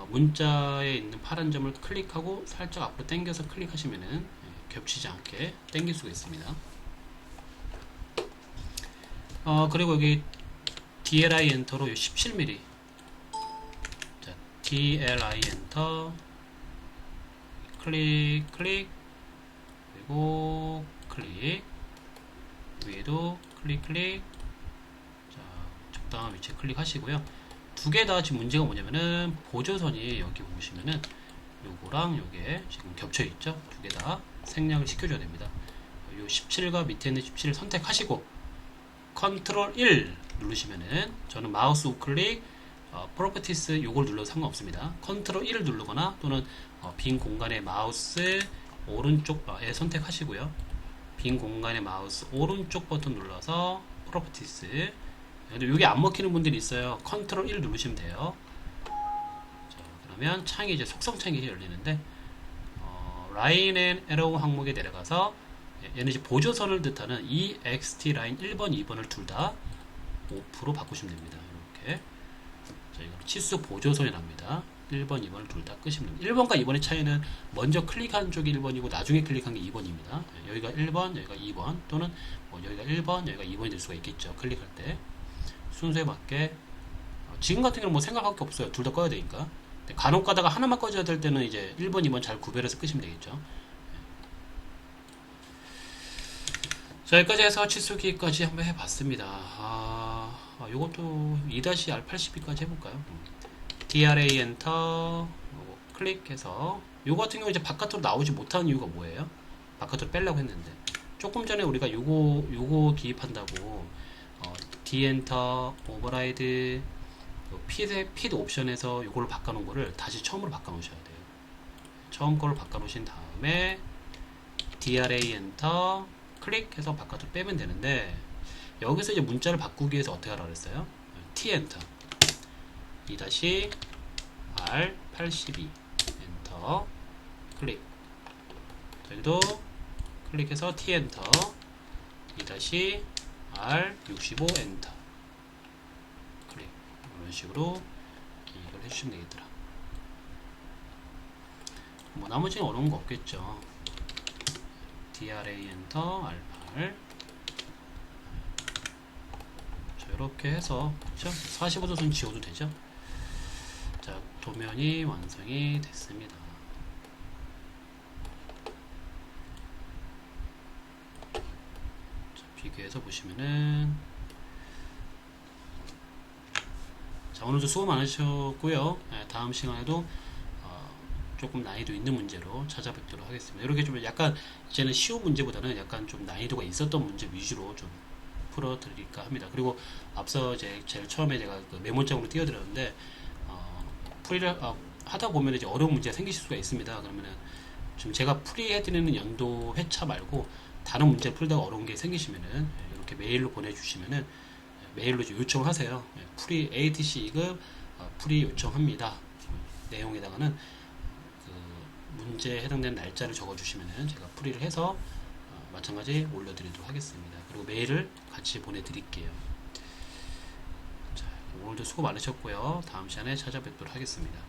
문자에 있는 파란 점을 클릭하고 살짝 앞으로 당겨서 클릭하시면은 겹치지 않게 당길 수가 있습니다. 그리고 여기 DLI 엔터로 17mm. 자, DLI 엔터 클릭 그리고 클릭 위에도 클릭. 자, 적당한 위치에 클릭하시고요. 두 개 다 지금 문제가 뭐냐면은 보조선이 여기 보시면은 요거랑 요게 지금 겹쳐 있죠. 두 개 다 생략을 시켜줘야 됩니다. 요 17과 밑에 있는 17을 선택하시고 컨트롤 1 누르시면은 저는 마우스 우클릭 프로퍼티스 요걸 눌러도 상관없습니다. 컨트롤 1을 누르거나 또는 빈 공간에 마우스 오른쪽에 선택하시고요. 빈 공간에 마우스 오른쪽 버튼 눌러서 프로퍼티스. 근데 이게 안 먹히는 분들이 있어요. 컨트롤 1 누르시면 돼요. 자, 그러면 창이 이제 속성 창이 열리는데 라인 앤 에러우 항목에 내려가서 얘는 이제 보조선을 뜻하는 EXT 라인 1번, 2번을 둘 다 오프로 바꾸시면 됩니다. 이렇게. 자, 이거 치수 보조선이 납니다. 1번, 2번을 둘 다 끄시면 됩니다. 1번과 2번의 차이는 먼저 클릭한 쪽이 1번이고 나중에 클릭한 게 2번입니다. 여기가 1번, 여기가 2번 또는 여기가 1번, 여기가 2번이 될 수가 있겠죠. 클릭할 때. 순서에 맞게 지금 같은 경우는 뭐 생각할 게 없어요. 둘 다 꺼야 되니까. 간혹 가다가 하나만 꺼져야 될 때는 이제 1번, 2번 잘 구별해서 끄시면 되겠죠. 자, 여기까지 해서 치수기까지 한번 해봤습니다. 요것도 2-R82까지 해볼까요? DRA 엔터 클릭해서 요거 같은 경우 이제 바깥으로 나오지 못하는 이유가 뭐예요? 바깥으로 빼려고 했는데 조금 전에 우리가 요거 기입한다고 D 엔터 오버라이드 핏 옵션에서 요걸로 바꿔놓은 거를 다시 처음으로 바꿔놓으셔야 돼요. 처음 거를 바꿔놓으신 다음에 DRA 엔터 클릭해서 바깥으로 빼면 되는데 여기서 이제 문자를 바꾸기 위해서 어떻게 하라고 그랬어요? T 엔터 2-R82 엔터 클릭. 여기도 클릭해서 T 엔터 2-R65 엔터 클릭. 이런 식으로 이걸 해주시면 되겠더라. 뭐 나머지는 어려운 거 없겠죠. DRA 엔터 R8. 자, 이렇게 해서 그쵸? 45도선 지워도 되죠. 자, 도면이 완성이 됐습니다. 자, 비교해서 보시면은, 자, 오늘도 수고 많으셨고요. 다음 시간에도 조금 난이도 있는 문제로 찾아뵙도록 하겠습니다. 이렇게 좀 약간 이제는 쉬운 문제보다는 약간 좀 난이도가 있었던 문제 위주로 좀 풀어드릴까 합니다. 그리고 앞서 이제 제일 처음에 제가 그 메모장으로 띄워드렸는데 풀이를 하다 보면 이제 어려운 문제가 생기실 수가 있습니다. 그러면은 지금 제가 풀이해드리는 연도 회차 말고 다른 문제를 풀다가 어려운 게 생기시면은 이렇게 메일로 보내주시면은 메일로 이제 요청을 하세요. 풀이 ATC 2급 풀이 요청합니다. 내용에다가는 그 문제에 해당되는 날짜를 적어주시면은 제가 풀이를 해서 마찬가지 올려드리도록 하겠습니다. 그리고 메일을 같이 보내드릴게요. 자, 오늘도 수고 많으셨고요. 다음 시간에 찾아뵙도록 하겠습니다.